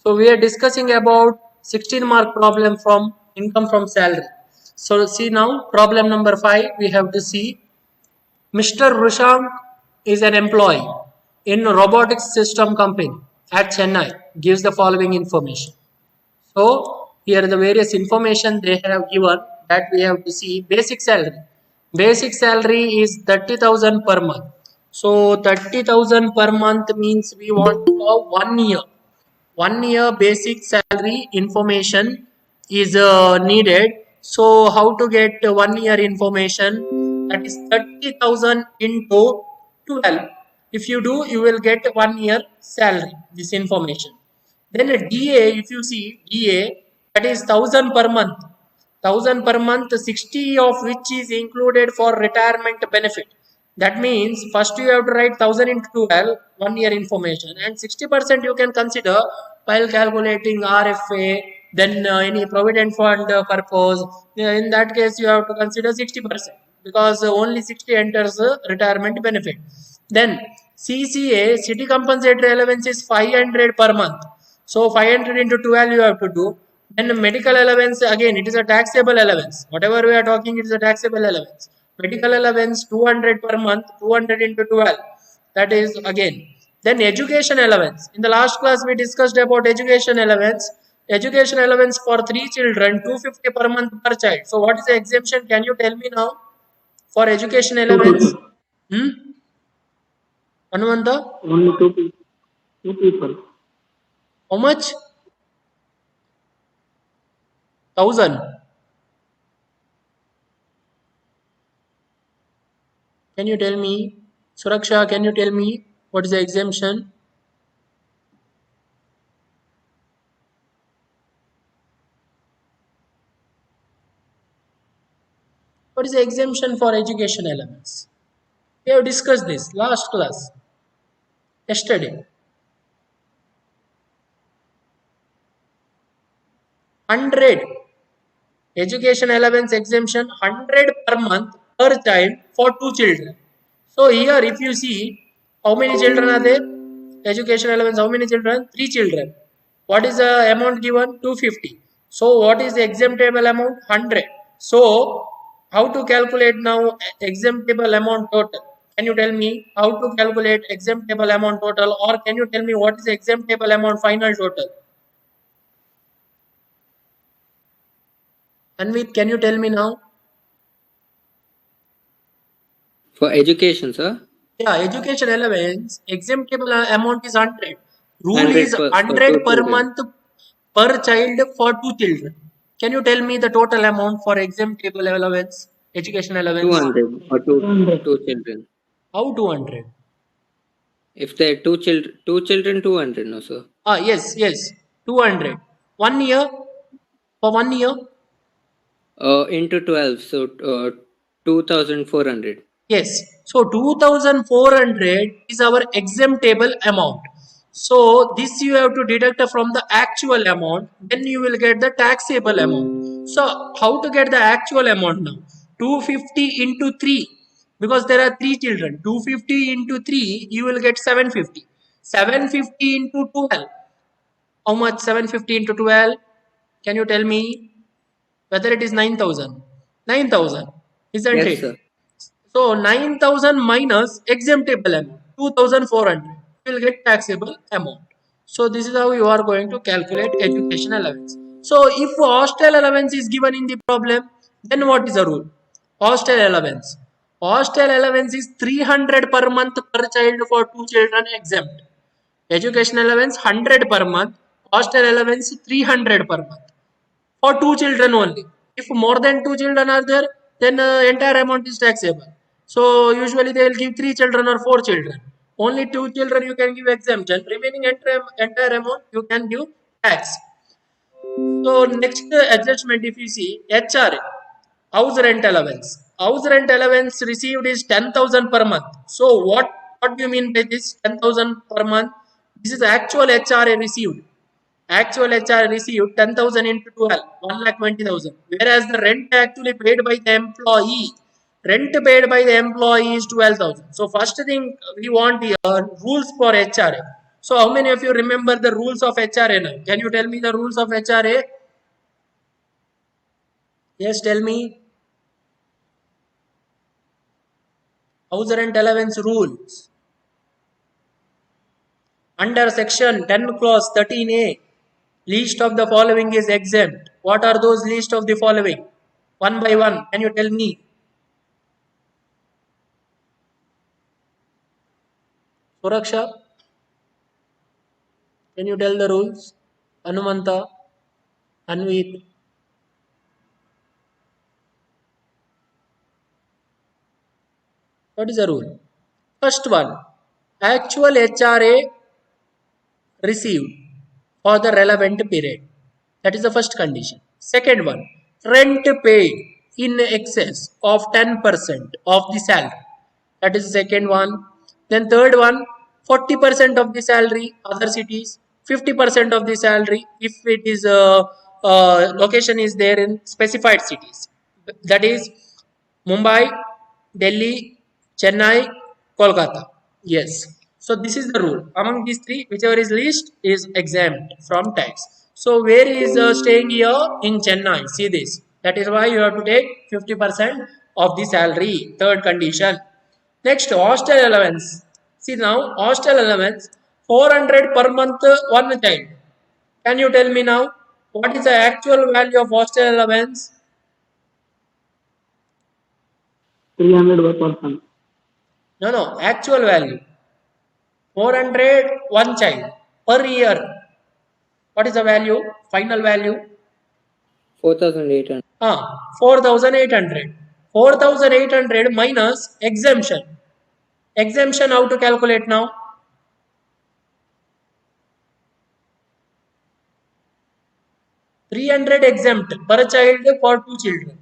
So we are discussing about 16 mark problem from income from salary. So see now problem number 5 we have to see. Mr. Rushank is an employee in robotics system company at Chennai. Gives the following information. So here are the various information they have given that we have to see. Basic salary. Basic salary is 30,000 per month. So 30,000 per month means we want for 1 year. 1 year basic salary information is needed. So how to get 1 year information? That is 30,000 into 12. If you do, you will get 1 year salary. This information. Then a DA, if you see DA, that is 1,000 per month. 1,000 per month, 60 of which is included for retirement benefit. That means first you have to write 1,000 into 12, 1 year information, and 60% you can consider while calculating RFA, then any provident fund purpose. In that case, you have to consider 60% because only 60 enters retirement benefit. Then CCA, city compensatory allowance is 500 per month. So 500 into 12 you have to do. Then medical allowance, again it is a taxable allowance. Whatever we are talking, it is a taxable allowance. Medical allowance 200 per month, 200 into 12. That is again. Then education allowance. In the last class we discussed about education allowance. Education allowance for 3 children, 250 per month per child. So what is the exemption? Can you tell me now? For education allowance? Anumanta? Only two people. Two people. How much? 1,000. Can you tell me? Suraksha, can you tell me what is the exemption? What is the exemption for education allowance? We have discussed this last class, yesterday. 100 education allowance exemption, 100 per month per child for 2 children. So here if you see how many children are there? Education allowance, how many children? 3 children. What is the amount given? 250. So what is the exemptable amount? 100. So how to calculate now exemptable amount total? Can you tell me how to calculate exemptable amount total, or can you tell me what is the exemptable amount final total? Anvit, can you tell me now? For education, sir? Yeah, education allowance, exemptable amount is 100. Rule 100 is per- 100 for per 2 month per child for 2 children. Can you tell me the total amount for exemptable allowance, education allowance? 200 for two children. How 200? If there are two children, 200, no, sir. Yes, 200. 1 year, for 1 year? Into 12, so 2,400. Yes. So 2,400 is our exemptable amount. So this you have to deduct from the actual amount. Then you will get the taxable amount. So how to get the actual amount now? 250 into 3. Because there are 3 children. 250 into 3, you will get 750. 750 into 12. How much 750 into 12? Can you tell me whether it is 9,000? 9,000. Isn't Yes, it? sir. So 9,000 minus exemptable amount 2,400, you will get taxable amount. So this is how you are going to calculate education allowance. So if hostel allowance is given in the problem, then what is the rule? Hostel allowance. Hostel allowance is 300 per month per child for 2 children exempt. Education allowance 100 per month. Hostel allowance 300 per month for 2 children only. If more than 2 children are there, then entire amount is taxable. So usually they will give 3 children or 4 children. Only 2 children you can give exemption. Remaining entire amount you can give tax. So next adjustment, if you see HRA, house rent allowance. House rent allowance received is 10,000 per month. So what do you mean by this 10,000 per month? This is actual HRA received. Actual HR received 10,000 into 12, 1,20,000. Whereas the rent actually paid by the employee, rent paid by the employee is 12,000. So first thing we want here rules for HRA. So how many of you remember the rules of HRA now? Can you tell me the rules of HRA? Yes, tell me. House rent allowance rules. Under section 10 clause 13A, list of the following is exempt. What are those list of the following? One by one, can you tell me? Suraksha, can you tell the rules? Hanumanta, Anvit. What is the rule? First one, actual HRA received for the relevant period. That is the first condition. Second one, rent paid in excess of 10% of the salary. That is the second one. Then third one, 40% of the salary, other cities, 50% of the salary if it is location is there in specified cities. That is Mumbai, Delhi, Chennai, Kolkata. Yes. So this is the rule. Among these three, whichever is least is exempt from tax. So where is staying here in Chennai? See this. That is why you have to take 50% of the salary. Third condition. Next, hostel allowance. See now, hostel allowance 400 per month, one child. Can you tell me now what is the actual value of hostel allowance? 300 per person. No, actual value. 400 one child per year. What is the value? Final value? 4,800. 4,800. 4,800 minus exemption. Exemption how to calculate now? $300 exempt per child for two children.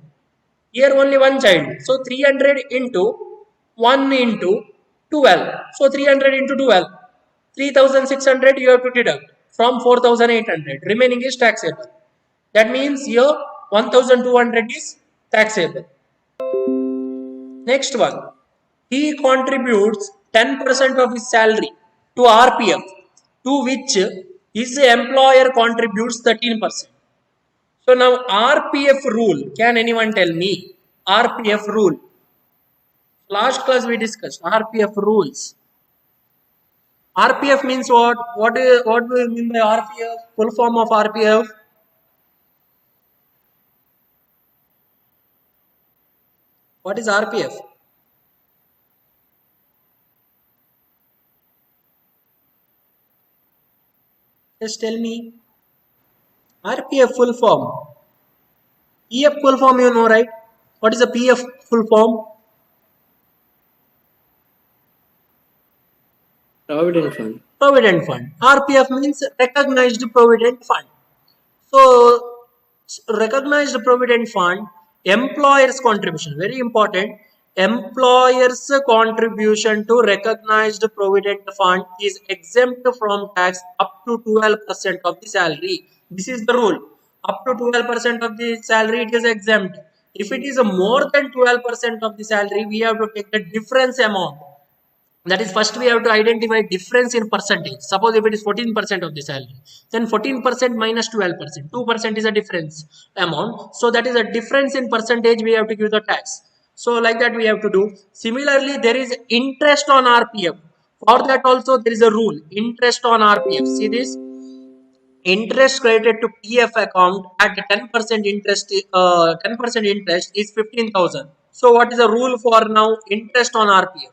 Here only one child. So 300 into 1 into 12. So 300 into 12. 3,600 you have to deduct from 4,800. Remaining is taxable. That means here 1,200 is taxable. Next one. He contributes 10% of his salary to RPF, to which his employer contributes 13%. So now RPF rule, can anyone tell me? RPF rule. Last class we discussed RPF rules. RPF means what? What do you mean by RPF? Full form of RPF? What is RPF? Just tell me. RPF full form. PF full form you know, right? What is the PF full form? Provident fund. Provident fund. RPF means recognized provident fund. So recognized provident fund, employer's contribution, very important. Employer's contribution to recognized provident fund is exempt from tax up to 12% of the salary. This is the rule. Up to 12% of the salary it is exempt. If it is more than 12% of the salary, we have to take the difference amount. That is, first we have to identify difference in percentage. Suppose if it is 14% of the salary, then 14% minus 12%. 2% is a difference amount. So that is a difference in percentage we have to give the tax. So like that we have to do. Similarly, there is interest on RPF. For that also there is a rule. Interest on RPF. See this? Interest credited to PF account at 10% interest. 10% interest is 15,000. So what is the rule for now? Interest on RPF.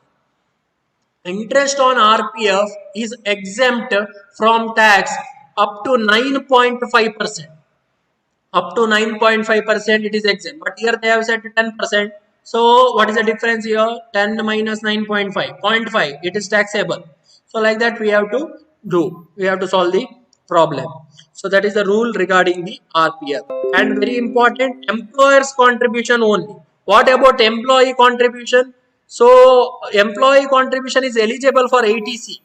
Interest on RPF is exempt from tax up to 9.5%. Up to 9.5% it is exempt. But here they have said 10%. So what is the difference here? 10 minus 9.5. 0.5. It is taxable. So like that we have to do. We have to solve the problem. So that is the rule regarding the RPF. And very important, employer's contribution only. What about employee contribution? So employee contribution is eligible for ATC.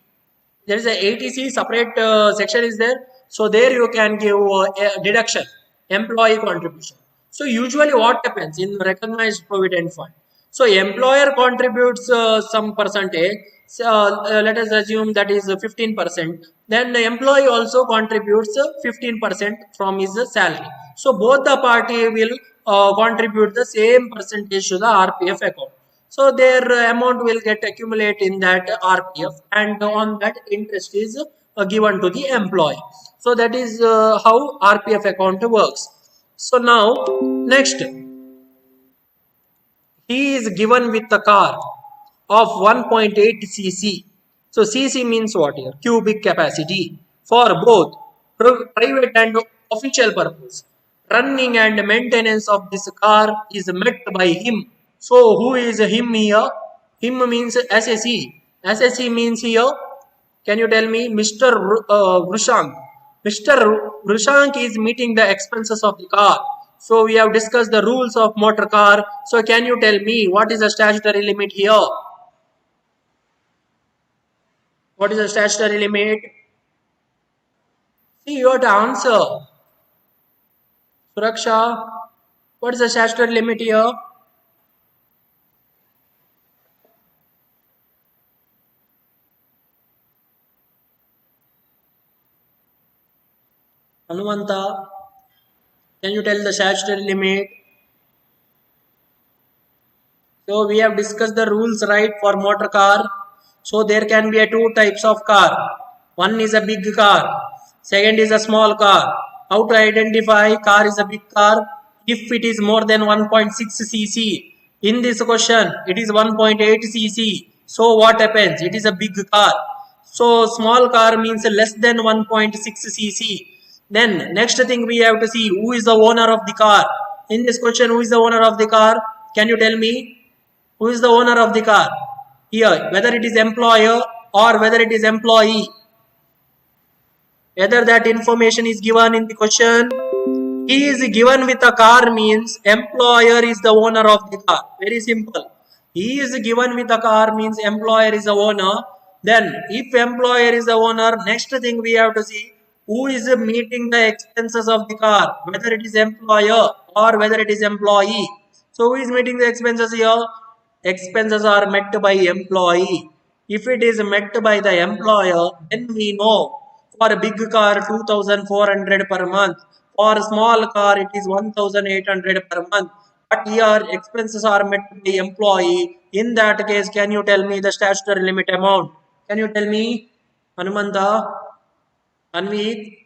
There is a ATC separate section is there. So there you can give a deduction, employee contribution. So usually what happens in recognized provident fund? So employer contributes some percentage. So, let us assume that is 15%. Then the employee also contributes 15% from his salary. So both the party will contribute the same percentage to the RPF account. So their amount will get accumulate in that RPF, and on that interest is given to the employee. So that is how RPF account works. So now next, he is given with a car of 1.8 cc. So cc means what here? Cubic capacity for both private and official purpose. Running and maintenance of this car is met by him. So who is him here? Him means SSE. SSE means here. Can you tell me, Mr. Rushank? Mr. Rushank is meeting the expenses of the car. So we have discussed the rules of motor car. So can you tell me what is the statutory limit here? What is the statutory limit? See, you have to answer. Suraksha, what is the statutory limit here? Hanumanta, can you tell the statutory limit? So we have discussed the rules, right, for motor car. So there can be two types of car. One is a big car. Second is a small car. How to identify car is a big car? If it is more than 1.6 cc. In this question, it is 1.8 cc. So what happens? It is a big car. So small car means less than 1.6 cc. Then next thing we have to see, who is the owner of the car? In this question, who is the owner of the car? Can you tell me? Who is the owner of the car? Here, whether it is employer or whether it is employee. Whether that information is given in the question. He is given with a car means employer is the owner of the car. Very simple. He is given with a car means employer is the owner. Then if employer is the owner, next thing we have to see, who is meeting the expenses of the car, whether it is employer or whether it is employee. So who is meeting the expenses here? Expenses are met by employee. If it is met by the employer, then we know for a big car 2400 per month. For a small car it is 1800 per month. But here expenses are met by employee. In that case, can you tell me the statutory limit amount? Can you tell me, Hanumanta? Anvit?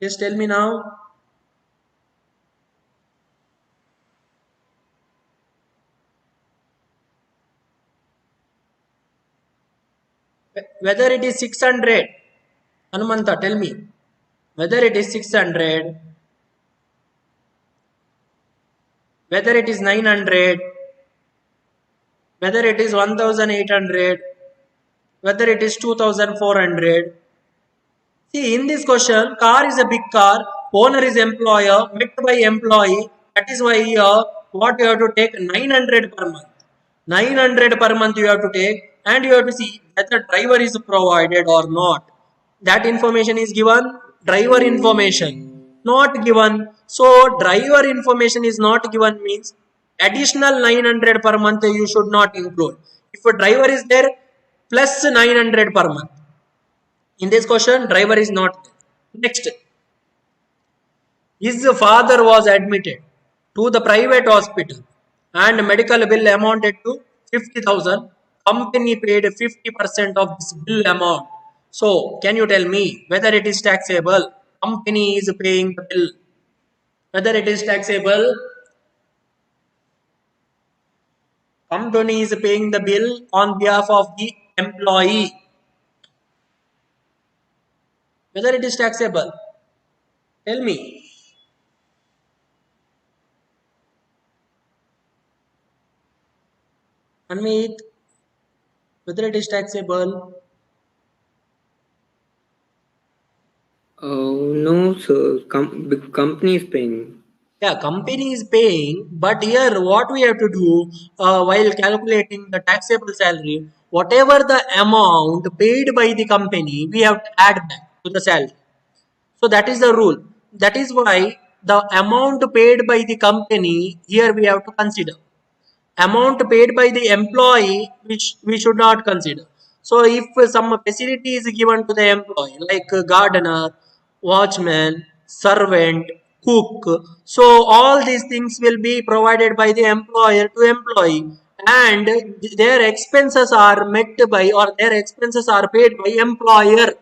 Just tell me now. Whether it is 600, Hanumanta, tell me. Whether it is 600, whether it is 900, whether it is 1800, whether it is 2400. See, in this question, car is a big car, owner is employer, met by employee. That is why here, what you have to take 900 per month. 900 per month you have to take, and you have to see whether driver is provided or not. That information is given. Driver information not given. So driver information is not given means additional 900 per month you should not include. If a driver is there, plus 900 per month. In this question, driver is not there. Next, his father was admitted to the private hospital and medical bill amounted to 50,000. Company paid 50% of this bill amount. So, can you tell me whether it is taxable? Company is paying the bill. Whether it is taxable? Company is paying the bill on behalf of the employee. Whether it is taxable? Tell me. Anmeet, whether it is taxable? No, sir. Company is paying. Yeah, company is paying, but here what we have to do while calculating the taxable salary, whatever the amount paid by the company, we have to add back to the salary. So that is the rule. That is why the amount paid by the company here we have to consider. amount paid by the employee, which we should not consider. So if some facility is given to the employee, like a gardener, watchman, servant, cook, so all these things will be provided by the employer to employee, and their expenses are met by, or their expenses are paid by employer.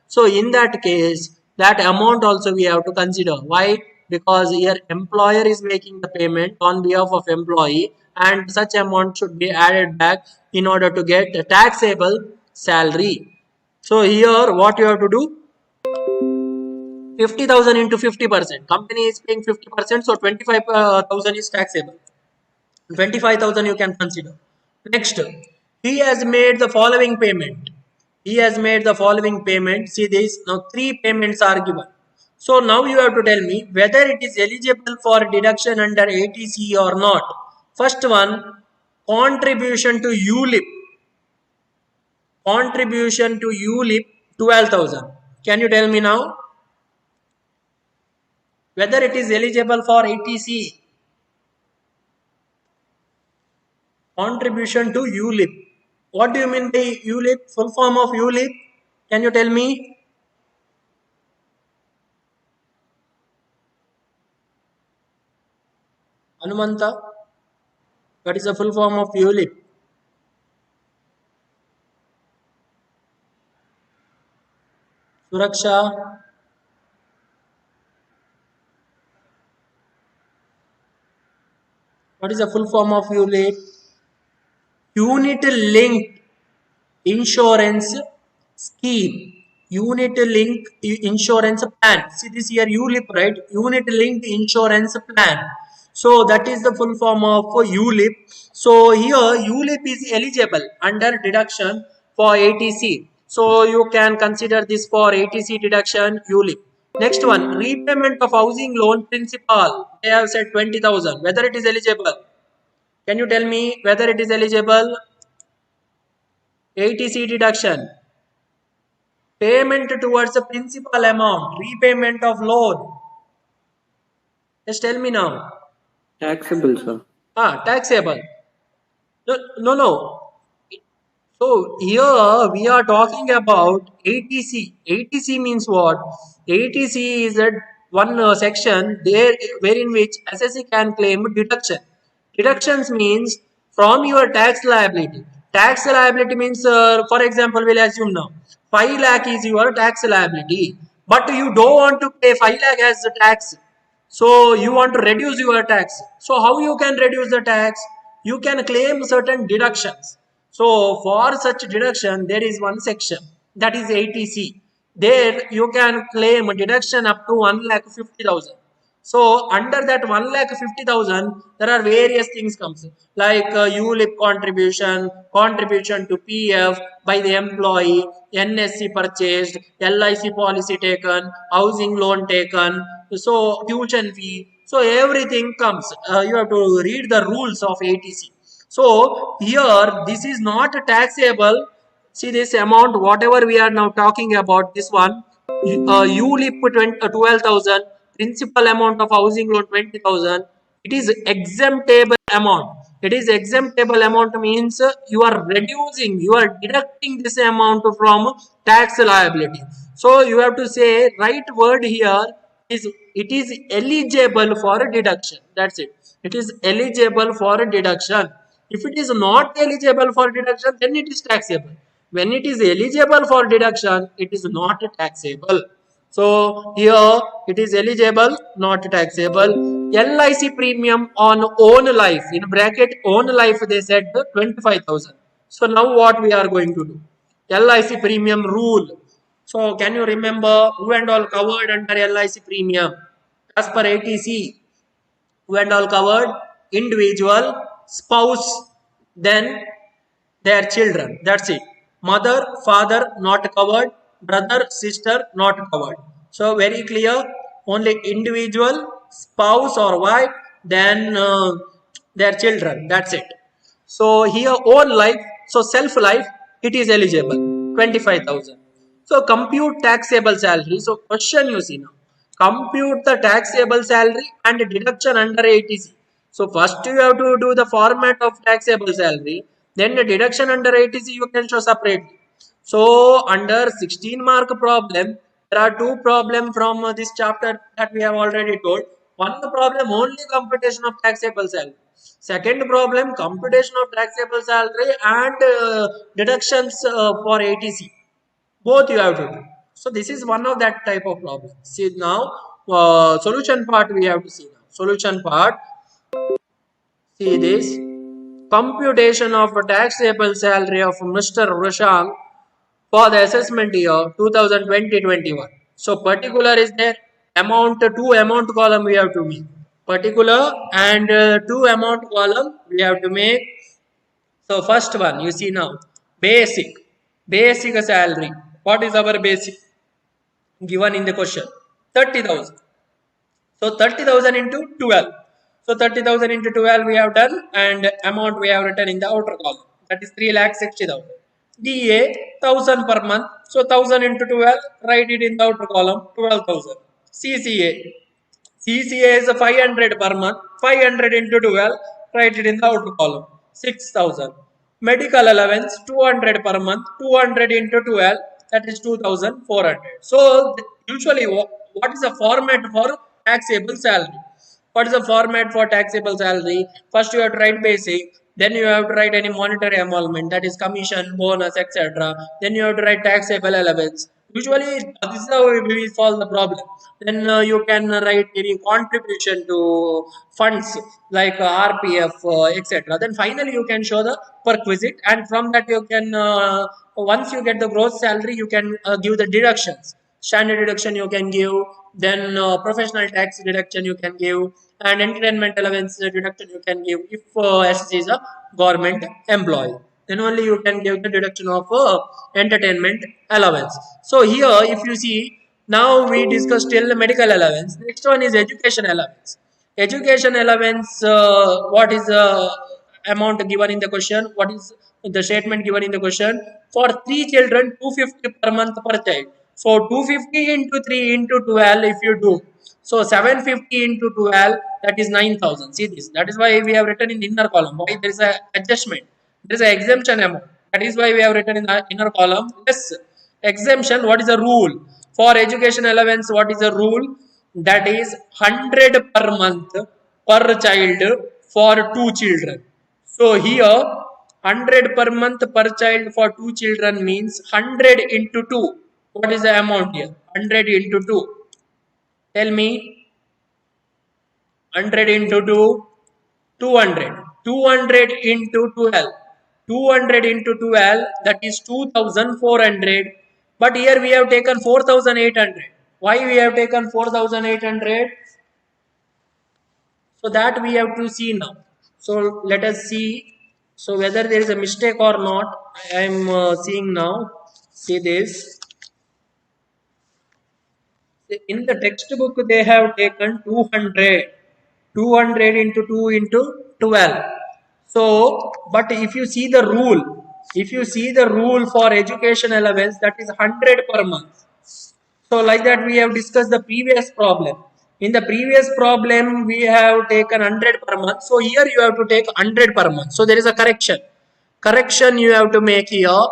So in that case, that amount also we have to consider. Why? Because here employer is making the payment on behalf of employee, and such amount should be added back in order to get a taxable salary. So here what you have to do? 50,000 into 50%. Company is paying 50%, so 25,000 is taxable. 25,000 you can consider. Next, he has made the following payment. He has made the following payment. See this, now 3 payments are given. So now you have to tell me whether it is eligible for deduction under ATC or not. First one, contribution to ULIP. Contribution to ULIP 12,000. Can you tell me now whether it is eligible for ATC? Contribution to ULIP. What do you mean by ULIP? Full form of ULIP? Can you tell me? Hanumanta, what is the full form of ULIP? Suraksha, what is the full form of ULIP? Unit linked insurance scheme. Unit linked insurance plan. See this here ULIP, right? Unit linked insurance plan. So that is the full form of ULIP. So here ULIP is eligible under deduction for ATC. So you can consider this for ATC deduction ULIP. Next one, repayment of housing loan principal. They have said 20,000. Whether it is eligible? Can you tell me whether it is eligible? ATC deduction. Payment towards the principal amount. Repayment of loan. Just tell me now. Taxable, sir. Taxable. No. So here we are talking about ATC. ATC means what? ATC is that one section there wherein which assessee can claim deduction. Deductions means from your tax liability. Tax liability means, for example, we'll assume now 5 lakh is your tax liability, but you don't want to pay 5 lakh as the tax. So you want to reduce your tax. So how you can reduce the tax? You can claim certain deductions. So for such deduction, there is one section that is ATC. There you can claim a deduction up to 1,50,000. So under that 1,50,000, there are various things comes like ULIP contribution, contribution to PF by the employee, NSC purchased, LIC policy taken, housing loan taken, so tuition fee. So everything comes. You have to read the rules of ATC. So here this is not taxable. See this amount, whatever we are now talking about, this one, ULIP 12,000, principal amount of housing loan 20,000. It is exemptable amount. It is exemptable amount means you are reducing, you are deducting this amount from tax liability. So you have to say right word here is it is eligible for a deduction. That's it. It is eligible for a deduction. If it is not eligible for deduction, then it is taxable. When it is eligible for deduction, it is not taxable. So here it is eligible, not taxable. LIC premium on own life, in bracket own life they said 25,000. So now what we are going to do? LIC premium rule. So can you remember who and all covered under LIC premium? As per ATC, who and all covered? Individual, spouse, then their children. That's it. Mother, father not covered. Brother, sister not covered. So very clear. Only individual, spouse or wife, then their children. That's it. So here own life, so self life, it is eligible 25,000. So compute taxable salary. So question you see now. Compute the taxable salary and deduction under ATC. So first you have to do the format of taxable salary. Then the deduction under 80C you can show separately. So under 16 mark problem, there are two problems from this chapter that we have already told. One problem only computation of taxable salary. Second problem computation of taxable salary and deductions for 80C. Both you have to do. So this is one of that type of problem. See now, solution part we have to see now. Solution part. See this computation of a taxable salary of Mr. Roshan for the assessment year 2020-21. So particular is there amount two amount column we have to make. Particular and two amount column we have to make. So first one you see now basic salary. What is our basic? Given in the question 30,000. So 30,000 into 12. So 30,000 into 12 we have done and amount we have written in the outer column. That is 3,60,000. DA 1000 per month. So 1000 into 12, write it in the outer column 12,000. CCA is 500 per month. 500 into 12, write it in the outer column 6,000. Medical allowance 200 per month. 200 into 12, that is 2,400. So usually what is the format for taxable salary? What is the format for taxable salary? First you have to write basic, then you have to write any monetary emolument, that is commission, bonus, etc. Then you have to write taxable allowance. Usually this is how we will solve the problem. Then you can write any contribution to funds like RPF, etc. Then finally you can show the perquisite, and from that you can once you get the gross salary you can give the deductions. Standard deduction you can give, then professional tax deduction you can give, and entertainment allowance deduction you can give if SC is a government employee. Then only you can give the deduction of entertainment allowance. So here if you see, now we discussed till medical allowance. Next one is education allowance. Education allowance, what is the amount given in the question? What is the statement given in the question? For 3 children, 250 per month per child. So 250 into 3 into 12 if you do. So 750 into 12, that is 9,000. See this. That is why we have written in the inner column. Why there is a adjustment? There is an exemption amount. That is why we have written in the inner column. Yes. Exemption, what is the rule? For education allowance, what is the rule? That is 100 per month per child for 2 children. So here 100 per month per child for 2 children means 100 into 2. What is the amount here? 100 into 2. Tell me. 100 into 2. 200. 200 into 12. 200 into 12, that is 2,400. But here we have taken 4,800. Why we have taken 4,800? So that we have to see now. So let us see. So whether there is a mistake or not, I am seeing now. See this. In the textbook they have taken 200. 200 into 2 into 12. So, but if you see the rule for education allowance, that is 100 per month. So like that we have discussed the previous problem. In the previous problem we have taken 100 per month. So here you have to take 100 per month. So there is a correction. Correction you have to make here.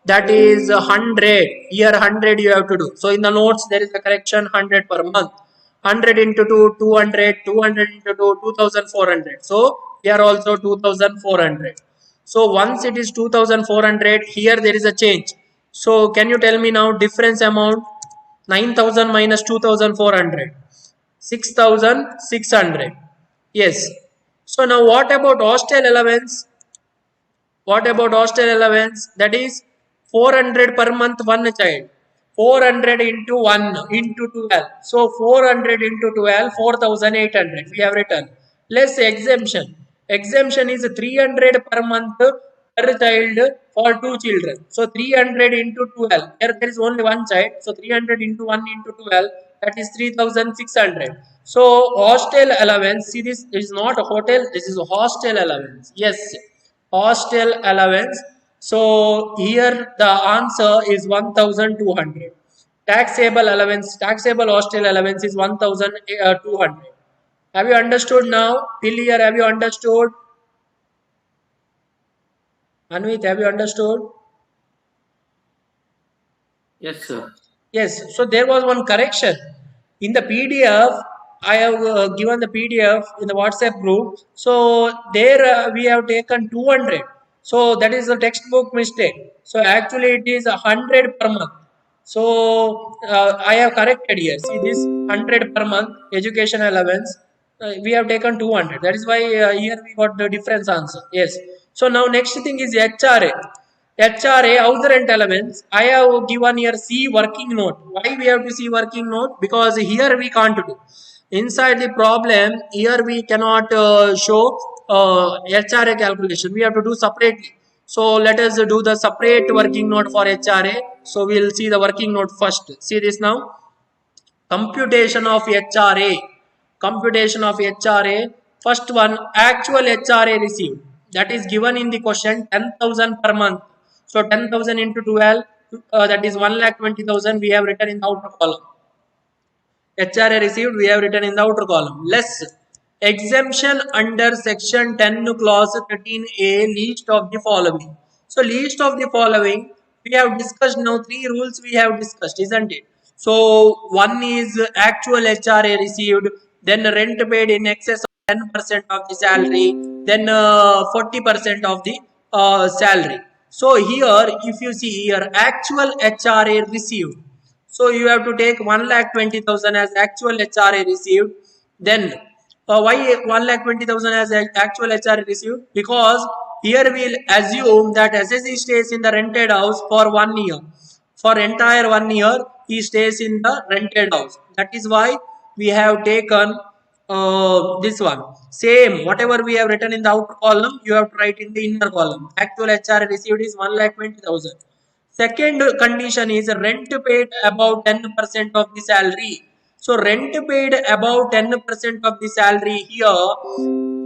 That is 100. Here 100 you have to do. So in the notes there is a correction 100 per month. 100 into 2, 200. 200 into 2, 2,400. So here also 2,400. So once it is 2,400, here there is a change. So can you tell me now difference amount? 9,000 minus 2,400. 6,600. Yes. So now what about hostel allowance? What about hostel allowance? That is 400 per month one child. 400 into 1 into 12. So 400 into 12, 4,800 we have written. Less exemption. Exemption is 300 per month per child for 2 children. So 300 into 12. Here there is only one child. So 300 into 1 into 12, that is 3,600. So hostel allowance, see this is not a hotel, this is a hostel allowance. Yes, hostel allowance. So here the answer is 1,200. Taxable allowance, taxable hostel allowance is 1,200. Have you understood now? Till here, have you understood? Anvit, have you understood? Yes, sir. Yes. So there was one correction in the PDF. I have given the PDF in the WhatsApp group. So there we have taken 200. So that is the textbook mistake. So actually it is 100 per month. So I have corrected here. See this 100 per month education allowance. We have taken 200. That is why here we got the difference answer. Yes. So now next thing is HRA. HRA house rent allowance. I have given here C working note. Why we have to see working note? Because here we can't do. Inside the problem, here we cannot show HRA calculation. We have to do separately. So let us do the separate working note for HRA. So we will see the working note first. See this now. Computation of HRA. Computation of HRA. First one, actual HRA received. That is given in the question 10,000 per month. So 10,000 into 12, that is 1,20,000 we have written in the outer column. HRA received we have written in the outer column. Less exemption under section 10 clause 13a least of the following. So least of the following we have discussed now. Three rules we have discussed, isn't it? So one is actual HRA received, then rent paid in excess of 10% of the salary, then 40% of the salary. So here if you see here actual HRA received, so you have to take 1,20,000 as actual HRA received. Then why 1,20,000 as actual HRA received? Because here we'll assume that SSE stays in the rented house for 1 year. For entire 1 year, he stays in the rented house. That is why we have taken this one. Same, whatever we have written in the outer column, you have to write in the inner column. Actual HRA received is 1,20,000. Second condition is rent paid above 10% of the salary. So rent paid above 10% of the salary here.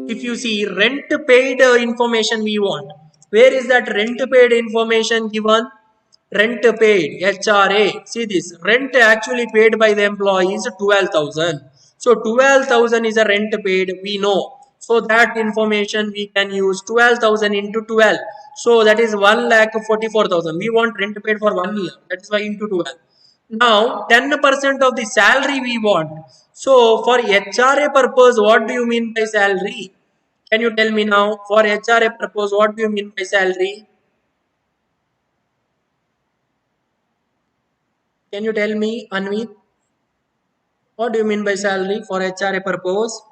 If you see rent paid information we want. Where is that rent paid information given? Rent paid, HRA. See this, rent actually paid by the employee is 12,000. So 12,000 is a rent paid, we know. So that information we can use 12,000 into 12. So that is 1,44,000. We want rent paid for 1 year. That is why into 12. Now 10% of the salary we want. So for HRA purpose, what do you mean by salary? Can you tell me now? For HRA purpose, what do you mean by salary? Can you tell me, Anvit? What do you mean by salary for HRA purpose?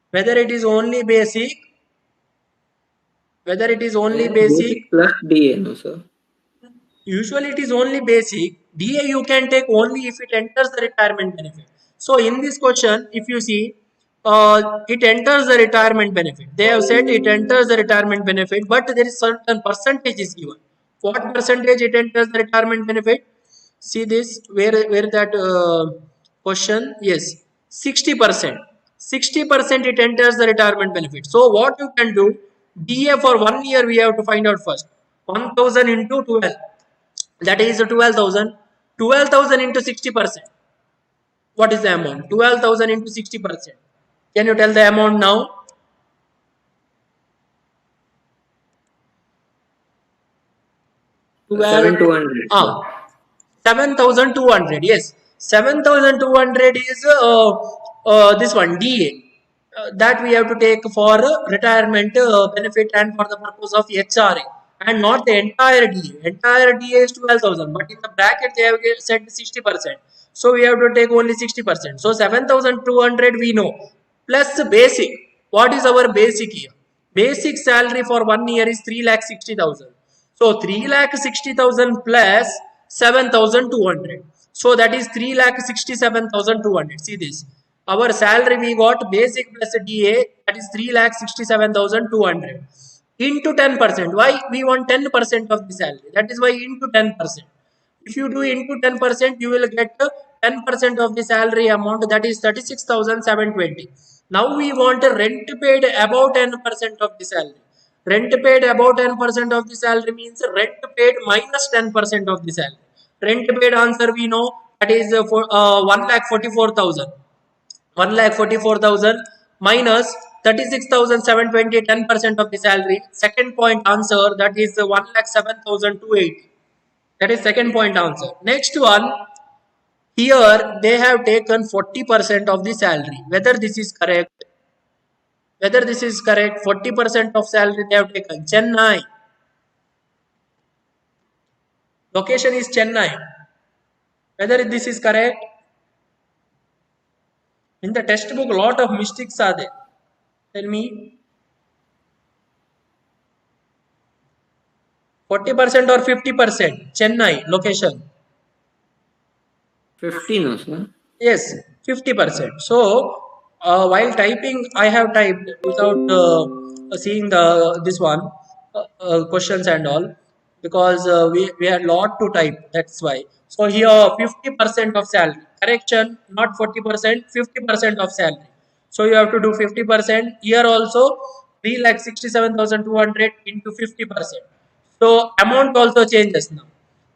Whether it is only basic, Basic plus DA, no, sir. usually it is only basic. DA you can take only if it enters the retirement benefit. So in this question, if you see, it enters the retirement benefit. They have said it enters the retirement benefit, but there is certain percentage is given. What percentage it enters the retirement benefit? See this, where that question? Yes, 60%. 60% it enters the retirement benefit. So what you can do? DA for 1 year we have to find out first. 1,000 into 12. That is 12,000. 12,000 into 60%. What is the amount? 12,000 into 60%. Can you tell the amount now? Seven two hundred. 7,200. Yes, 7,200 is this one DA. That we have to take for retirement benefit and for the purpose of HRA, and not the entire DA. Entire DA is 12,000, but in the bracket they have said 60%. So we have to take only 60%. So 7,200 we know, plus basic. What is our basic here? Basic salary for 1 year is 3,60,000. So 3,60,000 plus 7,200. So that is 3,67,200. See this. Our salary we got basic plus DA, that is 3,67,200 into 10%. Why? We want 10% of the salary. That is why into 10%. If you do into 10%, you will get 10% of the salary amount, that is 36,720. Now we want a rent paid above 10% of the salary. Rent paid above 10% of the salary means rent paid minus 10% of the salary. Rent paid answer we know, that is 1,44,000. 1,44,000 minus 36,720, 10% of the salary. Second point answer, that is 1,07,280. That is second point answer. Next one, here they have taken 40% of the salary. Whether this is correct? Whether this is correct? 40% of salary they have taken. Chennai. Location is Chennai. Whether this is correct? In the textbook, lot of mistakes are there. Tell me. 40% or 50%? Chennai location. 50 no, sir. Yes, 50%. So while typing, I have typed without seeing this one questions and all, because we had lot to type. That's why. So here 50% of salary. Correction, not 40%, 50% of salary. So you have to do 50%. Here also 3,67,200 into 50%. So amount also changes now.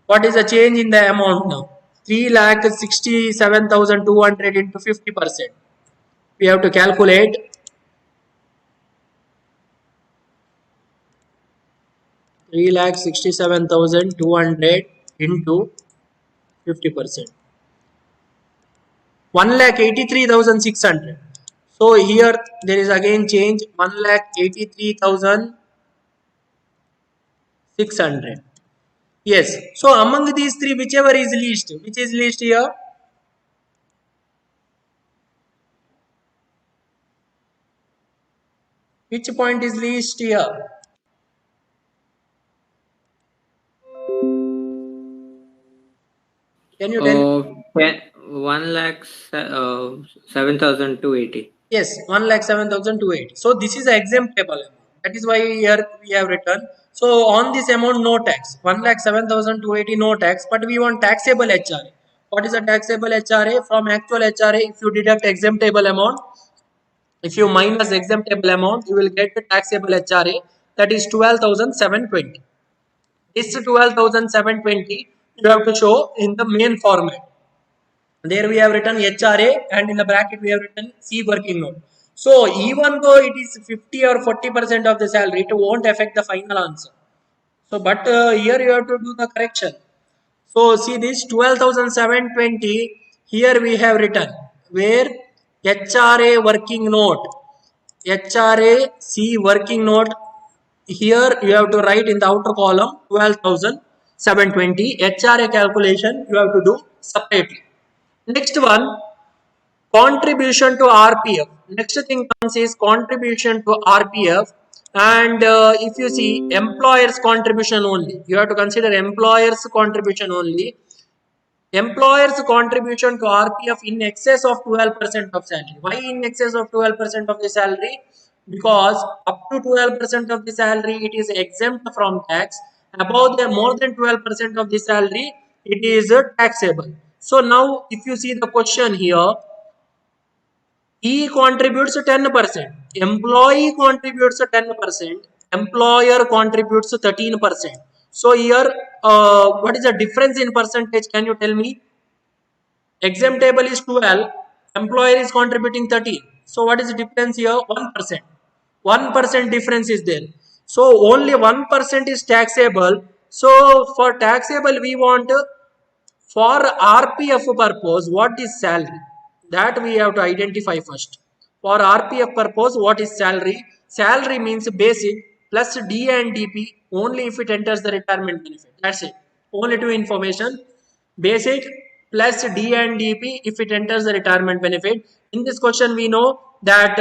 What is the change in the amount now? 3,67,200 into 50%. We have to calculate. Three lakh 67,200 into 50%. 1,83,600. So here there is again change. 1,83,600. Yes. So among these three, whichever is least, which is least here? Which point is least here? Can you tell? 7,280. Yes, 1,07,280. So this is an exemptable amount. That is why here we have written. So on this amount, no tax. 1,07,280 no tax, but we want taxable HRA. What is a taxable HRA? From actual HRA, if you deduct exemptable amount, if you minus exemptable amount, you will get the taxable HRA, that is 12,720. This 12,720 you have to show in the main format. There we have written HRA, and in the bracket we have written C working note. So even though it is 50 or 40% of the salary, it won't affect the final answer. So but here you have to do the correction. So see this 12,720, here we have written where HRA working note, HRA C working note, here you have to write in the outer column 12,720. HRA calculation you have to do separately. Next one, contribution to RPF. Next thing comes is contribution to RPF, and if you see employer's contribution only, you have to consider employer's contribution only. Employer's contribution to RPF in excess of 12% of salary. Why in excess of 12% of the salary? Because up to 12% of the salary it is exempt from tax. Above the more than 12% of the salary it is taxable. So now if you see the question here, he contributes 10%, employee contributes 10%, employer contributes 13%. So here what is the difference in percentage? Can you tell me? Exemptable is 12, employer is contributing 13. So what is the difference here? 1%. 1% difference is there. So only 1% is taxable. So for taxable we want, for RPF purpose, what is salary? That we have to identify first. For RPF purpose, what is salary? Salary means basic plus D and DP only if it enters the retirement benefit. That's it. Only two information. Basic plus D and DP if it enters the retirement benefit. In this question, we know that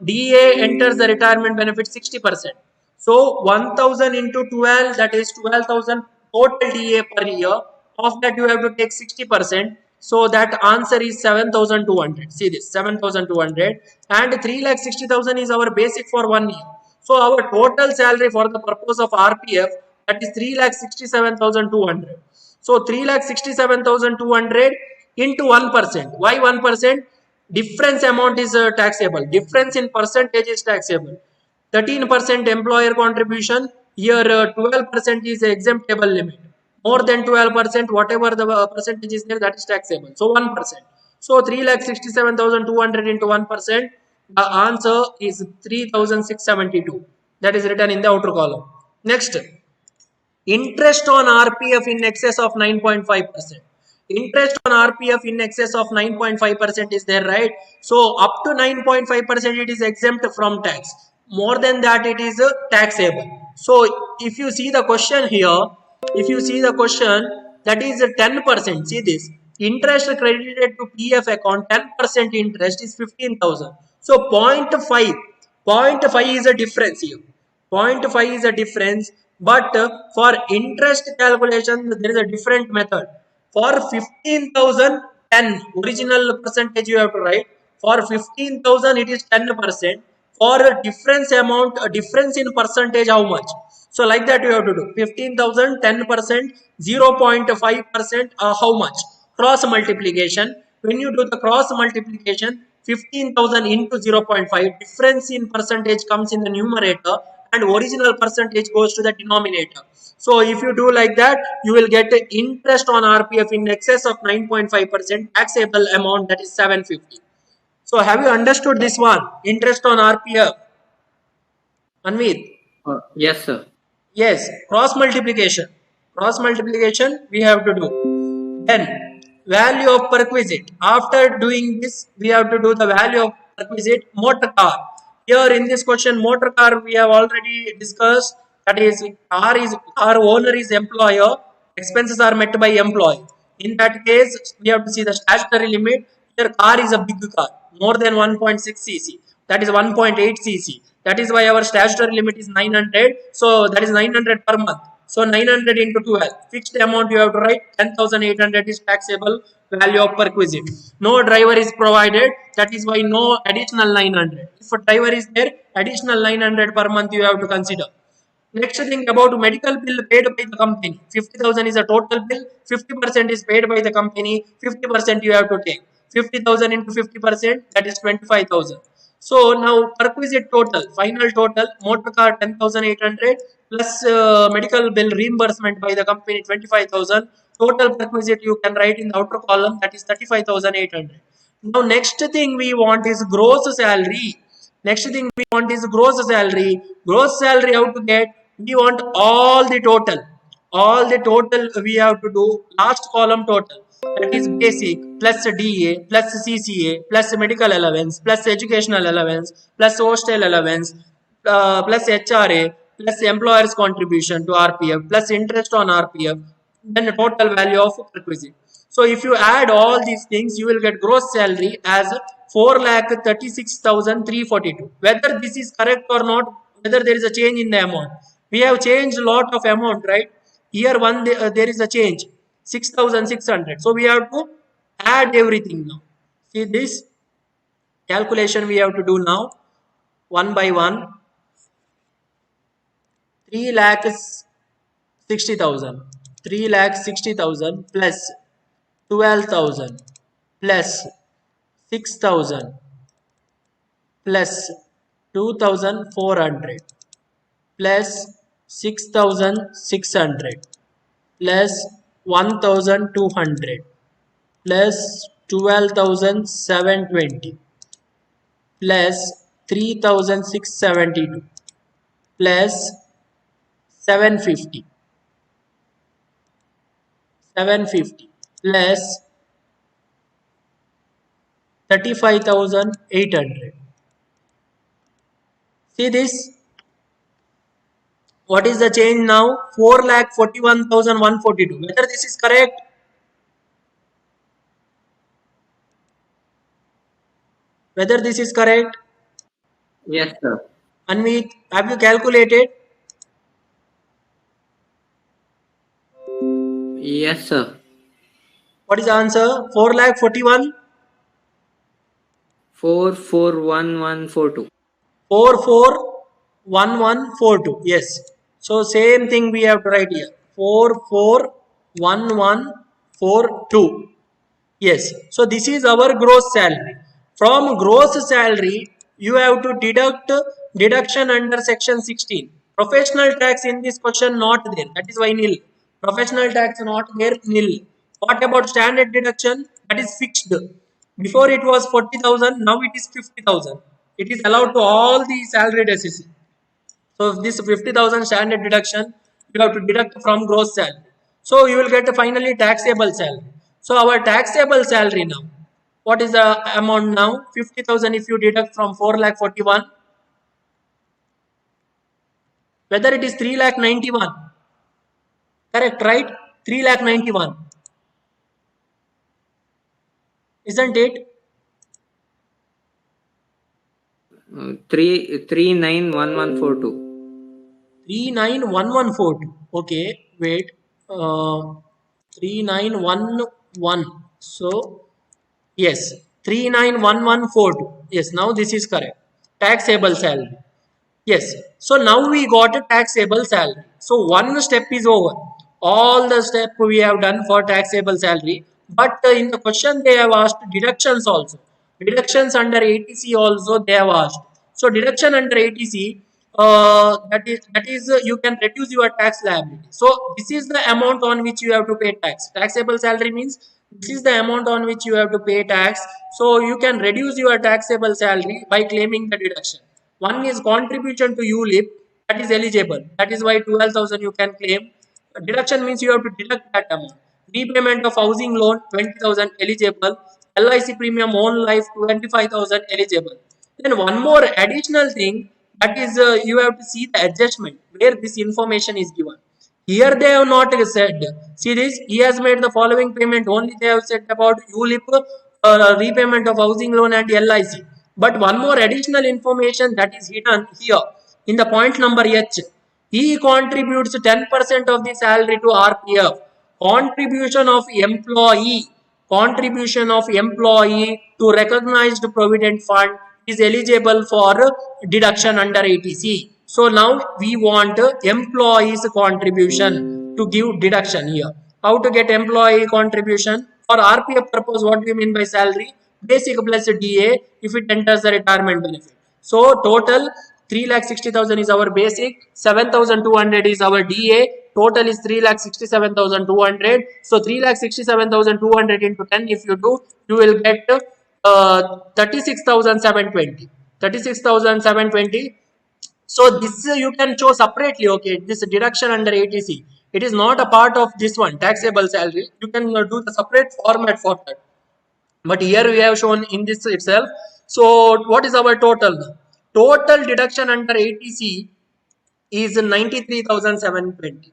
DA enters the retirement benefit 60%. So 1000 into 12, that is 12,000 total DA per year. Of that you have to take 60%. So that answer is 7,200. See this 7,200, and 3,60,000 is our basic for 1 year. So our total salary for the purpose of RPF, that is 3,67,200. So 3,67,200 into 1%. Why 1%? Difference amount is taxable. Difference in percentage is taxable. 13% employer contribution. Here 12% is exemptable limit. More than 12%, whatever the percentage is there, that is taxable. So 1%. So 3,67,200 into 1%, the answer is 3,672. That is written in the outer column. Next, interest on RPF in excess of 9.5%. Interest on RPF in excess of 9.5% is there, right? So up to 9.5% it is exempt from tax. More than that it is taxable. So if you see the question here, if you see the question, that is 10%. See this, interest credited to PF account, 10% interest is 15,000. So 0.5 is a difference here. 0.5 is a difference, but for interest calculation there is a different method. For 15,000, 10 original percentage you have to write. For 15,000 it is 10%. For a difference amount, a difference in percentage, how much? So like that you have to do. 15,000, 10%, 0.5%, how much? Cross multiplication. When you do the cross multiplication, 15,000 into 0.5, difference in percentage comes in the numerator and original percentage goes to the denominator. So if you do like that, you will get interest on RPF in excess of 9.5%, taxable amount, that is 750. So have you understood this one? Interest on RPF. Anvit? Yes, sir. Yes, cross multiplication. Cross multiplication we have to do. Then value of perquisite. After doing this, we have to do the value of perquisite motor car. Here in this question, motor car we have already discussed. That is, car owner is employer. Expenses are met by employee. In that case, we have to see the statutory limit. Here, car is a big car, more than 1.6 cc. That is 1.8 cc. That is why our statutory limit is 900. So that is 900 per month. So 900 into 12. Fixed amount you have to write. 10,800 is taxable value of perquisite. No driver is provided. That is why no additional 900. If a driver is there, additional 900 per month you have to consider. Next thing about medical bill paid by the company. 50,000 is a total bill. 50% is paid by the company. 50% you have to take. 50,000 into 50%, that is 25,000. So now perquisite total, final total, motor car 10,800 plus medical bill reimbursement by the company 25,000. Total perquisite you can write in the outer column, that is 35,800. Now next thing we want is gross salary. Next thing we want is gross salary. Gross salary how to get? We want all the total. All the total we have to do. Last column total. That is basic plus DA plus CCA plus medical allowance plus educational allowance plus hostel allowance plus HRA plus employer's contribution to RPF plus interest on RPF, then the total value of requisite. So if you add all these things, you will get gross salary as 4,36,342. Whether this is correct or not, whether there is a change in the amount. We have changed a lot of amount, right? Here there is a change, 6,600. So we have to add everything now. See this calculation we have to do now, one by one. 3,60,000. 3,60,000 plus 12,000 plus 6,000 plus 2,400 plus 6,600 plus 1,200 plus 12,720 plus 3,672 plus 750 plus 35,800. See this? What is the change now? 4,41,142. Whether this is correct? Whether this is correct? Yes, sir. Anvit, have you calculated? Yes, sir. What is the answer? 4,41,. 441142. 441142. Yes. So same thing we have to write here. 441142. Yes. So this is our gross salary. From gross salary, you have to deduct deduction under section 16. Professional tax in this question not there. That is why nil. Professional tax not there, nil. What about standard deduction? That is fixed. Before it was 40,000, now it is 50,000. It is allowed to all the salaried SEC. So this 50,000 standard deduction, you have to deduct from gross salary. So you will get finally taxable salary. So our taxable salary now, what is the amount now? 50,000 if you deduct from 4,41,000, whether it is 3,91,000, correct, right? 3,91,000, isn't it? 391142. 391142. Okay, wait. 3911. So yes, 391142. Yes, now this is correct. Taxable salary. Yes. So now we got a taxable salary. So one step is over. All the step we have done for taxable salary. But in the question they have asked deductions also. Deductions under ATC also they have asked. So deduction under ATC, that is you can reduce your tax liability. So this is the amount on which you have to pay tax. Taxable salary means this is the amount on which you have to pay tax. So you can reduce your taxable salary by claiming the deduction. One is contribution to ULIP, that is eligible. That is why 12,000 you can claim. Deduction means you have to deduct that amount. Repayment of housing loan 20,000 eligible. LIC premium own life 25,000 eligible. Then one more additional thing, that is you have to see the adjustment where this information is given. Here they have not said. See this, he has made the following payment. Only they have said about ULIP, repayment of housing loan and LIC. But one more additional information that is hidden here in the point number H. He contributes 10% of the salary to RPF. Contribution of employee to recognized provident fund is eligible for deduction under ATC. So now we want employees contribution to give deduction here. How to get employee contribution? For RPF purpose, what do you mean by salary? Basic plus DA if it enters the retirement benefit. So total 3,60,000 is our basic, 7,200 is our DA, total is 3,67,200. So 3,67,200 into 10 if you do, you will get 36,720. 36,720. So this you can show separately, okay, this deduction under ATC. It is not a part of this one, taxable salary. You can do the separate format for that. But here we have shown in this itself. So what is our total? Total deduction under ATC is 93,720.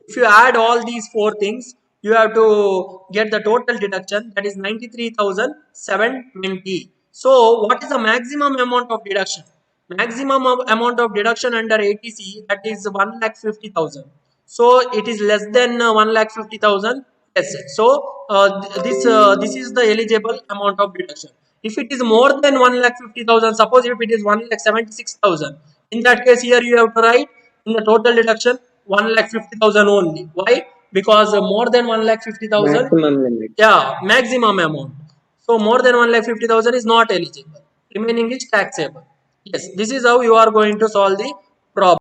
If you add all these four things, you have to get the total deduction, that is 93,720. So what is the maximum amount of deduction? Maximum amount of deduction under ATC, that is 1,50,000. So it is less than 1,50,000. Yes. So this is the eligible amount of deduction. If it is more than 1,50,000, suppose if it is 1,76,000, in that case here you have to write in the total deduction 1,50,000 only. Why? Because more than 1,50,000, Maximum limit. yeah, maximum amount. So more than 1,50,000 is not eligible. Remaining is taxable. Yes, this is how you are going to solve the problem.